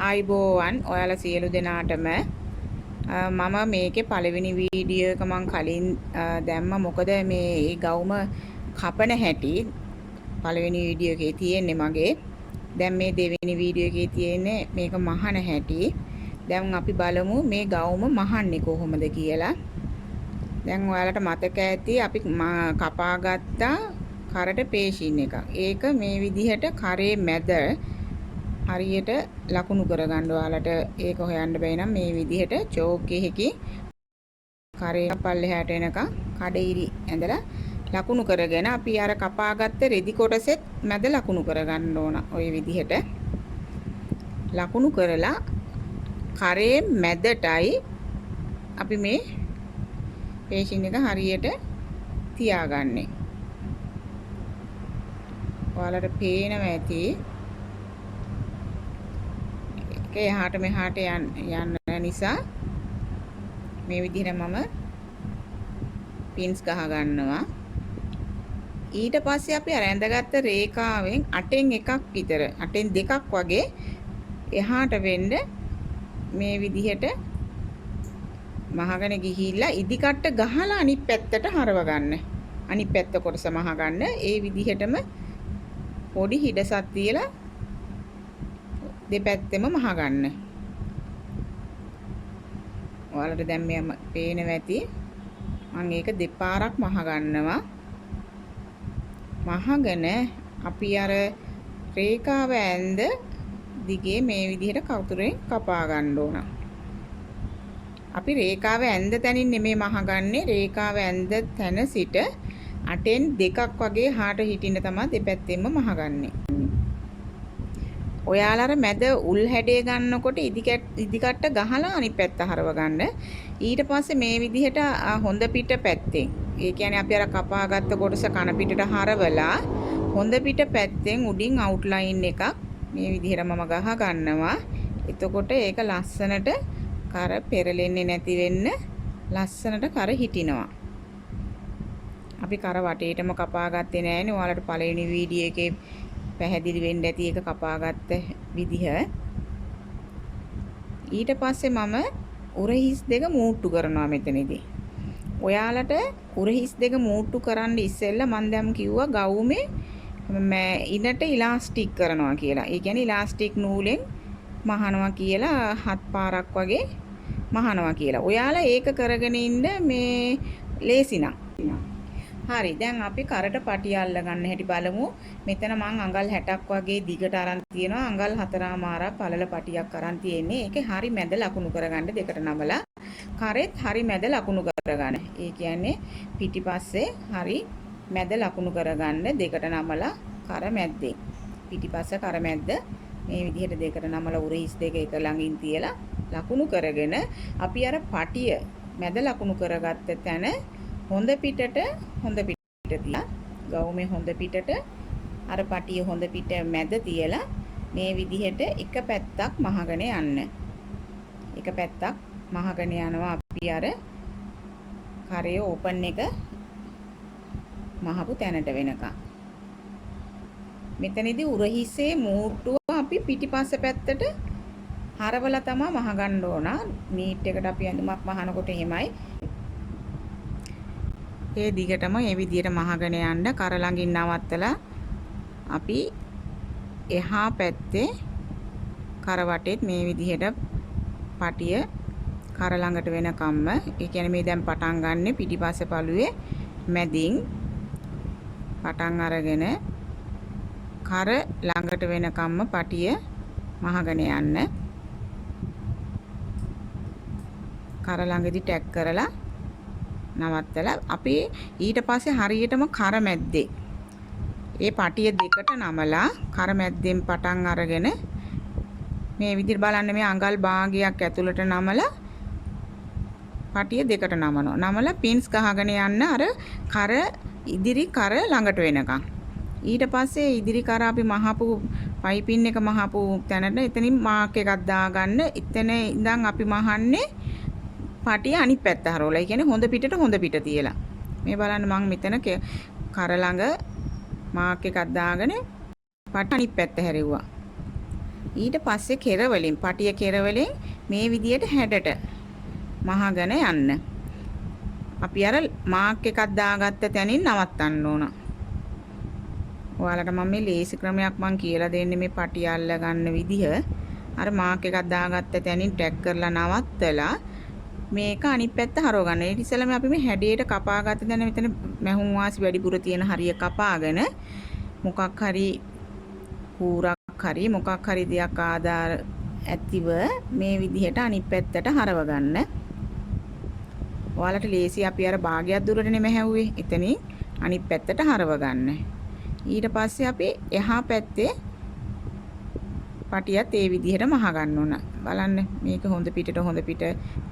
ආයිබෝවන් ඔයාලා සියලු දෙනාටම මම මේකේ පළවෙනි වීඩියෝ එක මං කලින් දැම්ම මොකද මේ ගවුම කපන හැටි පළවෙනි වීඩියෝ එකේ තියෙන්නේ මගේ. දැන් මේ දෙවෙනි වීඩියෝ එකේ තියෙන්නේ මේක මහන හැටි. දැන් අපි බලමු මේ ගවුම මහන්නේ කොහොමද කියලා. දැන් ඔයාලට මතක ඇති අපි කපාගත්තා කරට පේෂින් එකක්. ඒක මේ විදිහට කරේ මැද හරියට ලකුණු කරගන්න ඔයාලට ඒක හොයන්න බැයි නම් මේ විදිහට චෝක් එකකින් කරේ පල්ලෙහාට එනකම් කඩිරි ඇඳලා ලකුණු කරගෙන අපි අර කපාගත්ත රෙදි කොටසෙත් මැද ලකුණු කරගන්න ඕන. ওই විදිහට ලකුණු කරලා කරේ මැදටයි අපි මේ පේෂින් එක හරියට තියාගන්නේ. ඔයාලට පේනවා ඇති ඒක එහාට මෙහාට යන්න නිසා මේ විදිහට මම පින්ස් ගහ ගන්නවා. ඊට පස්සේ අපි අර ඇඳගත්ත රේඛාවෙන් අටෙන් එකක් විතර අටෙන් දෙකක් වගේ එහාට වෙන්න මේ විදිහට මහගෙන ගිහිල්ලා ඉදිකට්ට ගහලා අනිත් පැත්තට හරව ගන්න. අනිත් පැත්ත කොටස මහ ගන්න. ඒ විදිහටම පොඩි හිඩසක් තියලා දෙපැත්තෙම මහ ගන්න. ඔයාලට දැන් මේ පේනවා ඇති මම ඒක දෙපාරක් මහ ගන්නවා. මහගෙන අපි අර රේඛාව ඇඳ දිගේ මේ විදිහට කවුරුරෙන් කපා ගන්න ඕන. අපි රේඛාව ඇඳ තැනින් නෙමෙයි මහගන්නේ. රේඛාව ඇඳ තැන සිට අටෙන් දෙකක් වගේ හාට හිටින්න තමයි දෙපැත්තෙන්ම මහගන්නේ. ඔයාලා මැද උල් හැඩය ගන්නකොට ඉදිකට්ට ගහලා අනිත් පැත්ත හරව ගන්න. ඊට පස්සේ මේ විදිහට හොඳ පිට පැත්තෙන් ඒ කියන්නේ අපි අර කපාගත්ත කොටස කන පිටට හරවලා හොඳ පිට පැත්තෙන් උඩින් අවුට්ලයින් එකක් මේ විදිහට මම ගහ ගන්නවා. එතකොට ඒක ලස්සනට කර පෙරලෙන්නේ නැති වෙන්න ලස්සනට කර හිටිනවා. අපි කර වටේටම කපාගත්තේ නෑනේ. ඔයාලට පළවෙනි වීඩියෝ එකේ පැහැදිලි වෙන්න ඇති ඒක කපාගත්ත විදිහ. ඊට පස්සේ මම උරහිස් දෙක මූට්ටු කරනවා මෙතනදී. ඔයාලට උරහිස් දෙක මූට්ටු කරන්න ඉස්සෙල්ලා මම දැන් කිව්වා ගවුමේ ඉනට ඉලාස්ටික් කරනවා කියලා. ඒ කියන්නේ ඉලාස්ටික් නූලෙන් මහනවා කියලා 7 පාරක් වගේ මහනවා කියලා. ඔයාලා ඒක කරගෙන ඉන්න මේ ලේසි නම්. හරි දැන් අපි කරට පටිය අල්ල ගන්න හැටි බලමු. මෙතන මං අඟල් 60ක් වගේ දිගට අරන් තියෙනවා. අඟල් 4මාරක් පළල පටියක් අරන් තියෙන්නේ. ඒකේ හරි මැද ලකුණු කරගන්න දෙකට නමලා කරෙත් හරි මැද ලකුණු කරගන්න. ඒ කියන්නේ පිටිපස්සේ හරි මැද ලකුණු කරගන්න දෙකට නමලා කර මැද්දේ. පිටිපස්ස කර මැද්ද මේ විදිහට දෙකට නමලා උරහිස් දෙක එක ළඟින් තියලා ලකුණු කරගෙන අපි අර පටිය මැද ලකුණු කරගත්ත තැන හොඳ පිටට තියලා ගවුමේ හොඳ පිටට අර පටිය හොඳ පිට මැද තියලා මේ විදිහට එක පැත්තක් මහගෙන යන්න. එක පැත්තක් මහගෙන යනවා අපි අර කරේ ඕපන් එක මහපු තැනට වෙනකම්. මෙතනදී උරහිසේ මූට්ටුව අපි පිටිපස්ස පැත්තට හරවලා තමයි මහගන්න ඕන. නීට් එකට අපි ඇඳුමක් මහනකොට එහෙමයි. ඒ දිගටම මේ විදියට මහගෙන යන්න කර ළඟින් නවත්තලා අපි එහා පැත්තේ කර වටේත් මේ විදිහට පටිය කර ළඟට වෙනකම්ම ඒ කියන්නේ මේ දැන් පටන් ගන්න පිටිපස්ස පළුවේ මැදින් පටන් අරගෙන කර ළඟට වෙනකම්ම පටිය මහගෙන යන්න. කර ළඟදී ටැග් කරලා නවත්තලා අපි ඊට පස්සේ හරියටම කර මැද්දේ ඒ පටිය දෙකට නමලා කර මැද්දෙන් පටන් අරගෙන මේ විදිහට බලන්න මේ අඟල් භාගයක් ඇතුළට නමලා පටිය දෙකට නමනවා. නමලා පින්ස් ගහගෙන යන්න අර කර ඉදිරි කර ළඟට වෙනකම්. ඊට පස්සේ ඉදිරි කර අපි මහපු පයිපින් එක මහපු තැනට එතනින් මාක් එකක් දාගන්න. එතන ඉඳන් අපි මහන්නේ පටිය අනිත් පැත්ත හරවලා. ඒ කියන්නේ හොඳ පිට තියලා. මේ බලන්න මම මෙතන කර ළඟ මාක් එකක් දාගෙන පට අනිත් පැත්ත හැරෙව්වා. ඊට පස්සේ කෙර වලින් පටිය කෙර වලින් මේ විදියට හැඩට මහගෙන යන්න. අපි අර මාක් එකක් දාගත්ත තැනින් නවත්තන්න ඕන. ඔයාලට මම මේ ලේසි ක්‍රමයක් මම කියලා දෙන්නේ මේ පටිය අල්ල ගන්න විදිහ. අර මාක් එකක් දාගත්ත තැනින් ටැග් කරලා නවත්තලා මේක අනිත් පැත්ත හරව ගන්න. ඊට ඉස්සෙල්ලාම අපි මේ හැඩයට කපාගත්ත දැන මෙතන මැහුම් වාසි වැඩිපුර තියෙන හරිය කපාගෙන මොකක් හරි කූරක් හරි මොකක් හරි දෙයක් ආධාර ඇතිව මේ විදිහට අනිත් පැත්තට හරව ගන්න. ඔයාලට ලේසි අපි අර භාගයක් දුරට නෙමෙයි හැව්වේ. එතනින් අනිත් පැත්තට හරව ගන්න. ඊට පස්සේ අපි එහා පැත්තේ පටියත් ඒ විදිහට මහ ගන්න ඕන. බලන්න මේක හොඳ පිට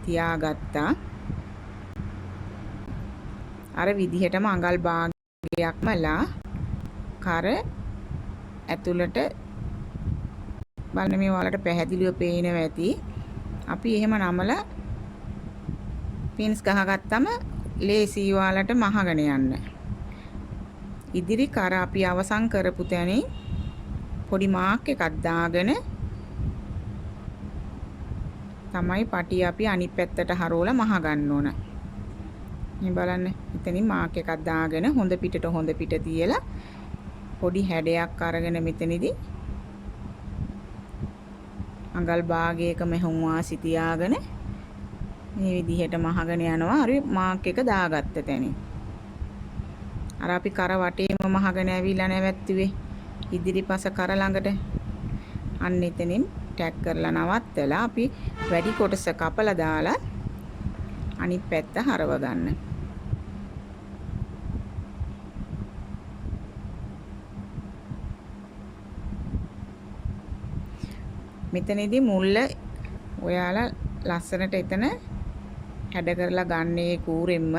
තියාගත්තා. අර විදිහටම අඟල් භාගයක්මලා කර ඇතුළට බලන්න මේ ඔයාලට පැහැදිලිව පේනවා ඇති. අපි එහෙම නමලා පින්ස් ගහගත්තම ලේසි ඔයාලට මහගෙන යන්න. ඉදිරි කර අපි අවසන් කරපු තැනින් පොඩි මාක් එකක් දාගෙන තමයි පටිය අපි අනිත් පැත්තට හරවලා මහ ගන්න ඕන. මේ බලන්න එතනින් මාක් එකක් දාගෙන හොඳ පිට තියලා පොඩි හැඩයක් අරගෙන මෙතනදී අඟල් භාගයක මෙහුම් වාසි තියාගෙන මේ විදිහට මහගෙන යනවා. අර මාක් එක දාගත්ත තැනින්. අර අපි කර වටේම මහගෙන ඇවිල්ලා නැවැත්තුවේ ඉදිරිපස කර ළඟට. අන්න එතනින් ටැග් කරලා නවත්තලා අපි වැඩි කොටස කපලා දාලා අනිත් පැත්ත හරව ගන්න. මෙතනදී මුල්ල ඔයාලා ලස්සනට එතන හැඩ කරලා ගන්නේ කූරෙන්ම.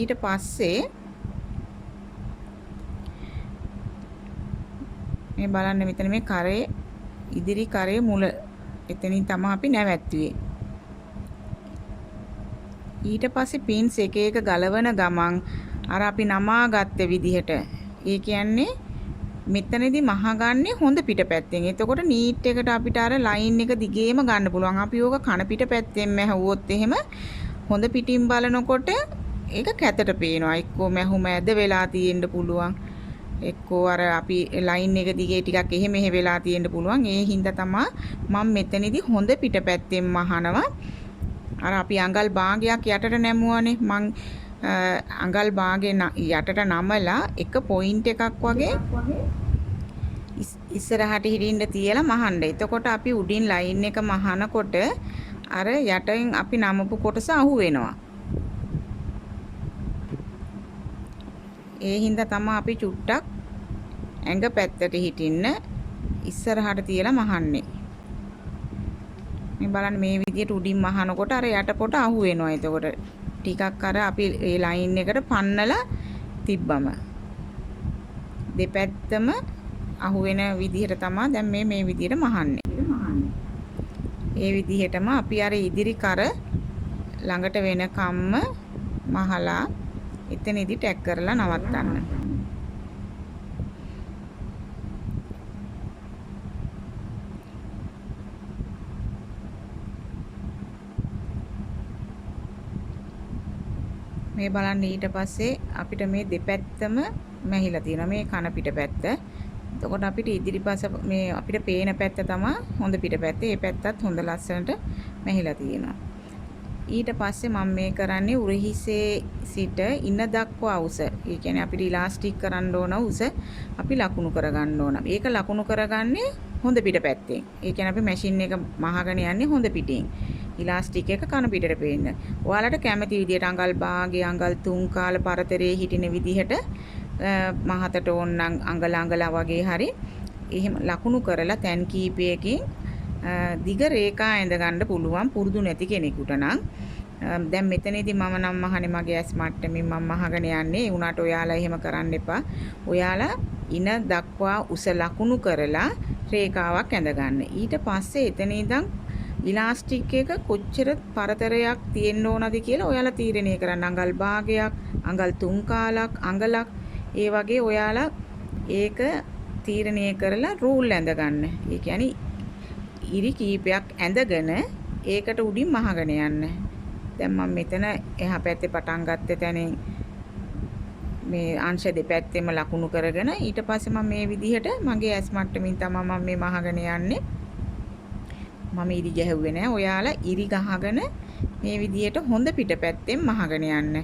ඊට පස්සේ මේ බලන්න මෙතන මේ කරේ ඉදිරි කරේ මුල එතනින් තමයි අපි නැවැත්තුවේ. ඊට පස්සේ පින්ස් එක එක ගලවන ගමන් අර අපි නමාගත්ත විදිහට ඒ කියන්නේ මෙතනදී මහගන්නේ හොඳ පිටපැත්තෙන්. එතකොට නීට් එකට අපිට අර ලයින් එක දිගේම ගන්න පුළුවන්. අපි ඕක කන පිටපැත්තෙන් මැහුවොත් එහෙම හොඳ පිටින් බලනකොට ඒක කැතට පේනවා. එක්කෝ මැහුම ඇද වෙලා තියෙන්න පුළුවන්. එක්කෝ අර අපි ලයින් එක දිගේ ටිකක් එහෙම වෙලා තියෙන්න පුළුවන්. ඒ හින්දා තමයි මම මෙතනදී හොඳ පිටපැත්තෙන් මහනවා. අර අපි අඟල් භාගයක් යටට නැමුවානේ. මං අඟල් භාගේ යටට නමලා එක පොයින්ට් එකක් වගේ ඉස්සරහට හිරින්න තියලා මහන්න. එතකොට අපි උඩින් ලයින් එක මහනකොට අර යටින් අපි නමපු කොටස අහු වෙනවා. ඒ හින්දා තමයි අපි චුට්ටක් ඇඟ පැත්තට හිටින්න ඉස්සරහට තියලා මහන්නේ. මේ බලන්න මේ විදිහට උඩින් මහනකොට අර යට පොට අහු වෙනවා. එතකොට ටිකක් අර අපි ඒ ලයින් එකට පන්නලා තිබ්බම දෙපැත්තම අහු වෙන විදිහට තමයි දැන් මේ විදිහට මහන්නේ. ඒ විදිහටම අපි අර ඉදිරි කර ළඟට වෙනකම්ම මහලා එතනදී ටැග් කරලා නවත්තන්න. මේ බලන්න ඊට පස්සේ අපිට මේ දෙපැත්තම මැහිලා තියෙනවා. මේ කන පිටපැත්ත. එතකොට අපිට ඉදිරිපස මේ අපිට පේන පැත්ත තමයි හොඳ පිටපැත්ත. මේ පැත්තත් හොඳ ලස්සනට මැහිලා තියෙනවා. ඊට පස්සේ මම මේ කරන්නේ උරහිසේ සිට ඉන දක්වා උස. ඒ කියන්නේ අපිට ඉලාස්ටික් කරන්න ඕන උස අපි ලකුණු කරගන්න ඕන. ඒක ලකුණු කරගන්නේ හොඳ පිටපැත්තෙන්. ඒ කියන්නේ අපි මැෂින් එක මහගෙන යන්නේ හොඳ පිටින්. ඉලාස්ටික් එක කන පිටට පේන්න. ඔයාලට කැමති විදියට අඟල් භාගය අඟල් 3 කාල පරතරයේ හිටින විදිහට මහතට ඕනනම් අඟල වගේ හරි එහෙම ලකුණු කරලා තැන් කීපයකින් දිග රේඛා ඇඳ ගන්න පුළුවන් පුරුදු නැති කෙනෙකුට නම්. දැන් මෙතනදී මම නම් මහනේ මගේ ඇස් මට්ටමින් මම මහගෙන යන්නේ. ඒ උනාට ඔයාලා එහෙම කරන්න එපා. ඔයාලා ඉන දක්වා උස ලකුණු කරලා රේඛාවක් ඇඳ ගන්න. ඊට පස්සේ එතන ඉඳන් ඉලාස්ටික් එක කොච්චර පරතරයක් තියෙන්න ඕනද කියලා ඔයාලා තීරණය කරන්න. අඟල් භාගයක්, අඟල් 3 කාලක්, අඟලක් ඒ වගේ ඔයාලා ඒක තීරණය කරලා රූල් ඇඳ ගන්න. ඒ කියන්නේ ඉරි කීපයක් ඇඳගෙන ඒකට උඩින් මහගෙන යන්න. දැන් මම මෙතන එහා පැත්තේ පටන් ගත්ත තැනින් මේ අංශ දෙපැත්තෙම ලකුණු කරගෙන ඊට පස්සේ මම මේ විදිහට මගේ ඇස් මට්ටමින් තමයි මම මේ මහගෙන යන්නේ. මම ඉරි ගැහුවේ නෑ. ඔයාලා ඉරි ගහගෙන මේ විදිහට හොඳ පිටපැත්තෙන් මහගෙන යන්න.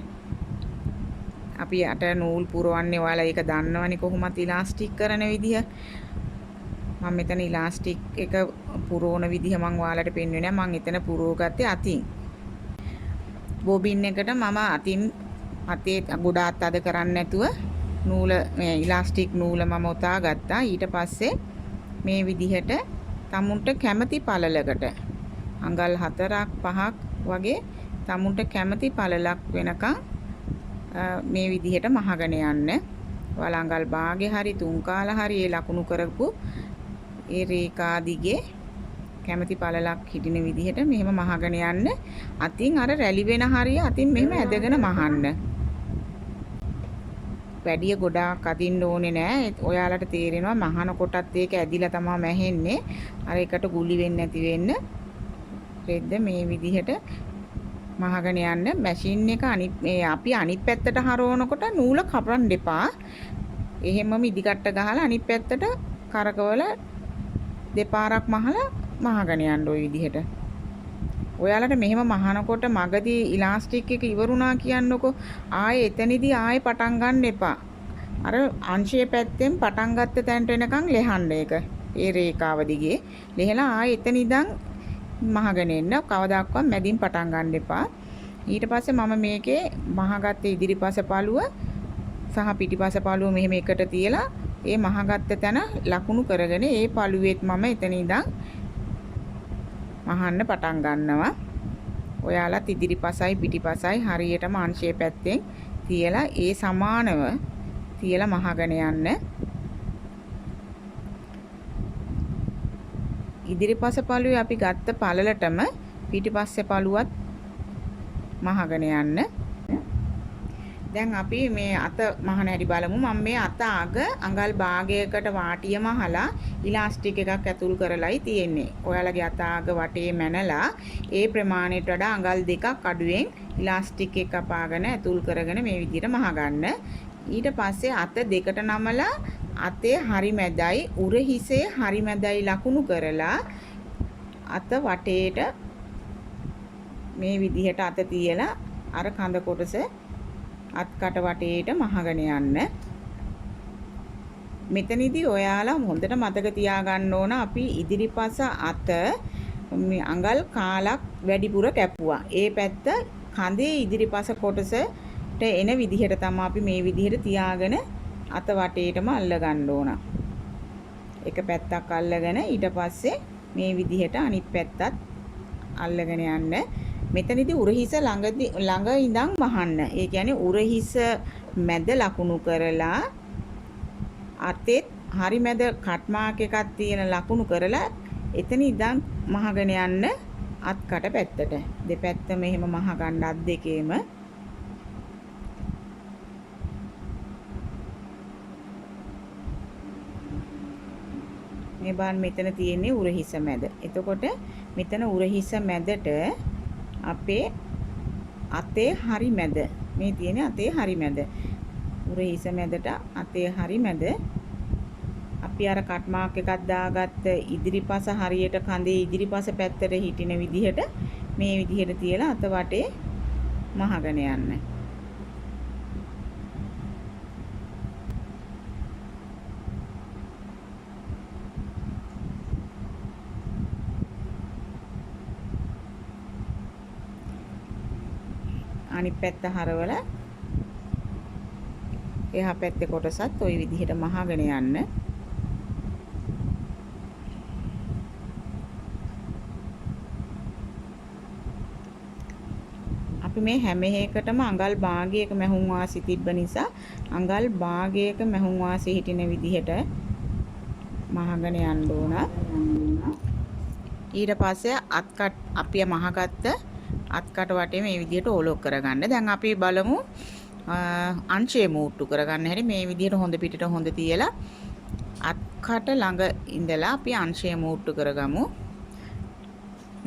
අපි යට නූල් පුරවන්නේ ඔයාලා ඒක දන්නවනේ කොහොමද ඉලාස්ටික් කරන විදිහ. මම මෙතන ඉලාස්ටික් එක පුරවන විදිහ මම ඔයාලට පෙන්වන්නේ නෑ. මම එතන පුරවගත්තේ අතින්. බොබින් එකට මම අතින් අතේ ගොඩාක් අද කරන්නේ නැතුව නූල මේ ඉලාස්ටික් නූල මම උතා ගත්තා. ඊට පස්සේ මේ විදිහට තමුන්ට කැමති පළලකට අඟල් 4ක් 5ක් වගේ තමුන්ට කැමති පළලක් වෙනකන් මේ විදිහට මහගෙන යන්න. ඔයාලා අඟල් භාගේ හරි තුන් කාලා හරි ඒ ලකුණු කරපු ඒ රේඛා දිගේ කැමති පළලක් හිටින විදිහට මෙහෙම මහගෙන යන්න. අතින් අර රැලි වෙන හරිය අතින් මෙහෙම ඇදගෙන මහන්න. වැඩිය ගොඩාක් අදින්න ඕනේ නෑ. ඔයාලට තේරෙනවා මහනකොටත් ඒක ඇදිලා තමයි මැහෙන්නේ. අර එකට ගුලි වෙන්නේ නැති වෙන්න. රෙද්ද මේ විදිහට මහගෙන යන්න. මැෂින් එක අපි අනිත් පැත්තට හරවනකොට නූල කපන්න එපා. එහෙමම ඉදිකට ගහලා අනිත් පැත්තට කරකවල දෙපාරක් මහලා මහගෙන යන්න ওই විදිහට. ඔයාලට මෙහෙම මහනකොට මගදී ඉලාස්ටික් එක ඉවරුණා කියන්නකෝ. ආයේ එතනදී ආයේ පටන් ගන්න එපා. අර අංශයේ පැත්තෙන් පටන් ගත්ත තැනට එනකන් ලෙහන්න ඒක. ඒ රේඛාව දිගේ ලෙහලා ආයේ එතන ඉඳන් මහගෙන එන්න. කවදාක්වත් මැදින් පටන් ගන්න එපා. ඊට පස්සේ මම මේකේ මහගත්ත ඉදිරිපස පළුව සහ පිටිපස පළුව මෙහෙම එකට තියලා ඒ මහගත්ත තැන ලකුණු කරගෙන ඒ පළුවෙත් මම එතන ඉඳන් මහන්න පටන් ගන්නවා. ඔයාලත් ඉදිරිපසයි පිටිපසයි හරියටම අංශයේ පැත්තෙන් තියලා ඒ සමානව තියලා මහගෙන යන්න. ඉදිරිපස පළුවේ අපි ගත්ත පළලටම පිටිපස්සේ පළුවත් මහගෙන යන්න. දැන් අපි මේ අත මහන හැටි බලමු. මම මේ අත අග අඟල් භාගයකට වාටිය මහලා ඉලාස්ටික් එකක් ඇතුල් කරලායි තියෙන්නේ. ඔයාලගේ අත අග වටේ මැනලා ඒ ප්‍රමාණයට වඩා අඟල් දෙකක් අඩුවෙන් ඉලාස්ටික් එක කපාගෙන ඇතුල් කරගෙන මේ විදිහට මහගන්න. ඊට පස්සේ අත දෙකට නමලා අතේ හරි මැදයි උර හිසේ හරි මැදයි ලකුණු කරලා අත වටේට මේ විදිහට අත තියලා අර කඳ කොටස අත්කට වටේට මහගෙන යන්න. මෙතනදී ඔයාලා හොඳට මතක තියාගන්න ඕන අපි ඉදිරිපස අත මේ අඟල් කාලක් වැඩිපුර කැපුවා. ඒ පැත්ත කඳේ ඉදිරිපස කොටසට එන විදිහට තමයි අපි මේ විදිහට තියාගෙන අත වටේටම අල්ල ගන්න ඕන. එක පැත්තක් අල්ලගෙන ඊට පස්සේ මේ විදිහට අනිත් පැත්තත් අල්ලගෙන යන්න. මෙතනදී උරහිස ළඟ ඉඳන් මහන්න. ඒ කියන්නේ උරහිස මැද ලකුණු කරලා අතෙත් හරි මැද කට් මාක් එකක් තියෙන ලකුණු කරලා එතන ඉඳන් මහගෙන යන්න අත්කට පැත්තට. දෙපැත්ත මෙහෙම මහ ගන්න අත් දෙකේම. මේ බලන්න මෙතන තියෙන්නේ උරහිස මැද. එතකොට මෙතන උරහිස මැදට අපේ අතේ හරි මැද මේ තියෙන්නේ අතේ හරි මැද උරහිස මැදට අතේ හරි මැද අපි අර කට් මාක් එකක් දාගත්ත ඉදිරිපස හරියට කඳේ ඉදිරිපස පැත්තට හිටින විදිහට මේ විදිහට තියලා අත වටේ මහගෙන යන්න. අනිත් පැත්ත හරවලා එහා පැත්තේ කොටසත් ওই විදිහට මහගෙන යන්න. අපි මේ හැම එකකටම අඟල් භාගයක මැහුම් වාසි තිබ්බ නිසා අඟල් භාගයක මැහුම් වාසි හිටින විදිහට මහගෙන යන්න ඕන. ඊට පස්සේ අත්කට අපි මහගත්ත අත්කට වටේ මේ විදිහට ඕලොක් කරගන්න. දැන් අපි බලමු අංශය මූට්ටු කරගන්න හැටි. මේ විදිහට හොඳ පිටට හොඳ තියලා කට ළඟ ඉඳලා අපි අංශය මූට්ටු කරගමු.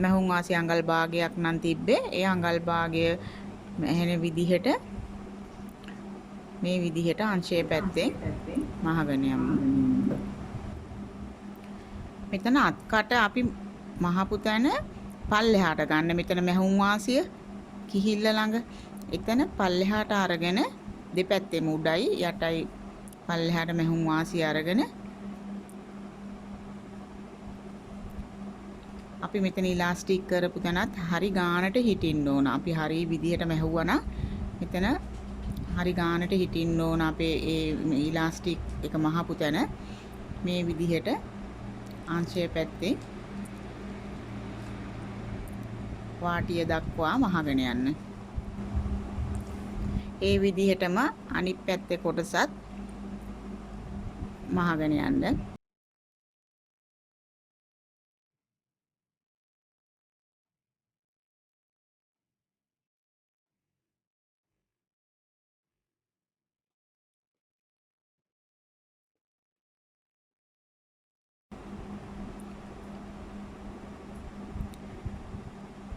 මහුන් වාසි අඟල් භාගයක් නම් තිබ්බේ. ඒ අඟල් භාගය මෙහෙන විදිහට මේ විදිහට අංශය පැත්තෙන් මහගෙන යමු. මෙතන අත්කට අපි මහපු තැන පල්ලෙහාට ගන්න. මෙතන මහුන් වාසිය කිහිල්ල ළඟ එතන පල්ලෙහාට අරගෙන දෙපැත්තෙම උඩයි යටයි පල්ලෙහාට මහුන් වාසිය අරගෙන අපි මෙතන ඉලාස්ටික් කරපු තැනත් හරි ගානට හිටින්න ඕන. අපි හරි විදිහට මැහුවා මෙතන හරි ගානට හිටින්න ඕන අපේ ඒ ඉලාස්ටික් එක මහපු තැන මේ විදිහට අංශය පැත්තේ වාටිය දක්වා මහගෙන යන්න. ඒ විදිහටම අනිත් පැත්තේ කොටසත් මහගෙන යන්න.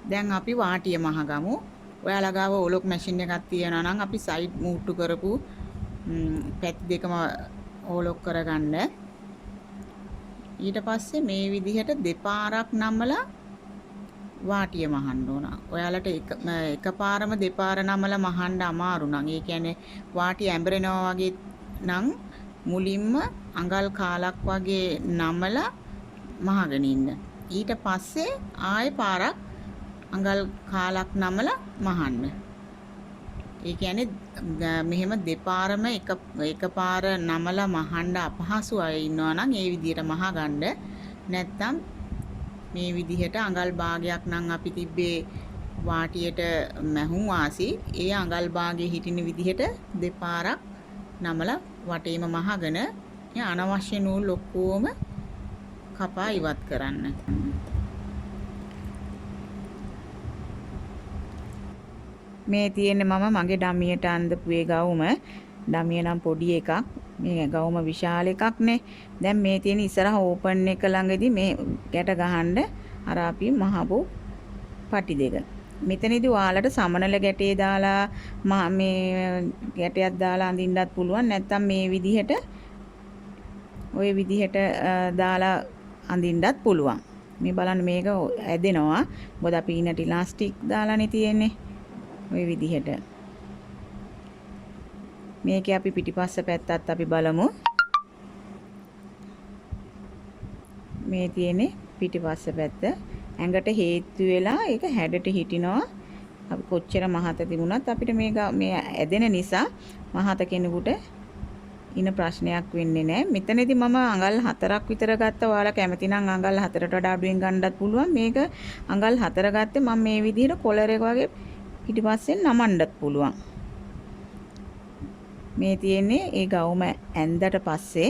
දැන් අපි වාටිය මහගමු. ඔයාලා ගාව ඔලොක් මැෂින් එකක් තියෙනවා නම් අපි සයිඩ් මූට්ටු කරපු පැති දෙකම ඔලොක් කරගන්න. ඊට පස්සේ මේ විදිහට දෙපාරක් නමලා වාටිය මහන්න ඕන. ඔයාලට එකපාරම දෙපාර නමලා මහන්න අමාරු නම් ඒ කියන්නේ වාටිය ඇඹරෙනවා වගේ නම් මුලින්ම අඟල් කාලක් වගේ නමලා මහගෙන ඉන්න. ඊට පස්සේ ආයෙ පාරක් අඟල් කාලක් නමලා මහන්න. ඒ කියන්නේ මෙහෙම දෙපාරම එකපාර නමලා මහන්න අපහසු අය ඉන්නවා නම් ඒ විදිහට මහගන්න. නැත්තම් මේ විදිහට අඟල් භාගයක් නම් අපි තිබ්බේ වාටියට මැහුම් වාසි ඒ අඟල් භාගයේ හිටින විදිහට දෙපාරක් නමලා වටේම මහගෙන අනවශ්‍ය නූල් ඔක්කොම කපා ඉවත් කරන්න. මේ තියෙන්නේ මම මගේ ඩමියට අඳපු ඒ ගවුම. ඩමිය නම් පොඩි එකක්. මේ ගවුම විශාල එකක් නේ. දැන් මේ තියෙන ඉස්සරහ ඕපන් එක ළඟදී මේ ගැට ගහන්න අර අපි මහපු පටි දෙක. මෙතනදී ඔයාලට සමනල ගැටේ දාලා මේ ගැටයක් දාලා අඳින්නත් පුළුවන්. නැත්නම් මේ විදිහට ওই විදිහට දාලා අඳින්නත් පුළුවන්. මේ බලන්න මේක ඇදෙනවා. මොකද අපි ඊනට ඉලාස්ටික් දාලානේ තියෙන්නේ. ওই විදිහට මේකේ අපි පිටිපස්ස පැත්තත් අපි බලමු. මේ තියෙන්නේ පිටිපස්ස පැත්ත. ඇඟට හේතු වෙලා ඒක හැඩට හිටිනවා. අපි කොච්චර මහත තිබුණත් අපිට මේ ඇදෙන නිසා මහත කෙනෙකුට ඉන ප්‍රශ්නයක් වෙන්නේ නැහැ. මෙතනදී මම අඟල් 4ක් විතර ගත්තා. ඔයාලා කැමති නම් අඟල් 4ට වඩා අඩුවෙන් ගන්නත් පුළුවන්. මේක අඟල් 4 ගත්තේ මම මේ විදිහට කොලර් එක වගේ පිටිපස්සෙන් නමන්නත් පුළුවන්. මේ තියෙන්නේ ඒ ගවුම ඇඳට පස්සේ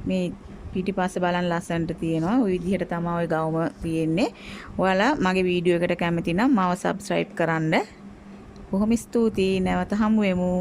මේ පිටිපස්ස බලන් ලස්සනට තියෙනවා. ওই විදිහට තමයි ওই ගවුම තියෙන්නේ. ඔයාලා මගේ වීඩියෝ එකට කැමති නම් මාව subscribe කරන්න. බොහොම ස්තුතියි. නැවත හමු වෙමු.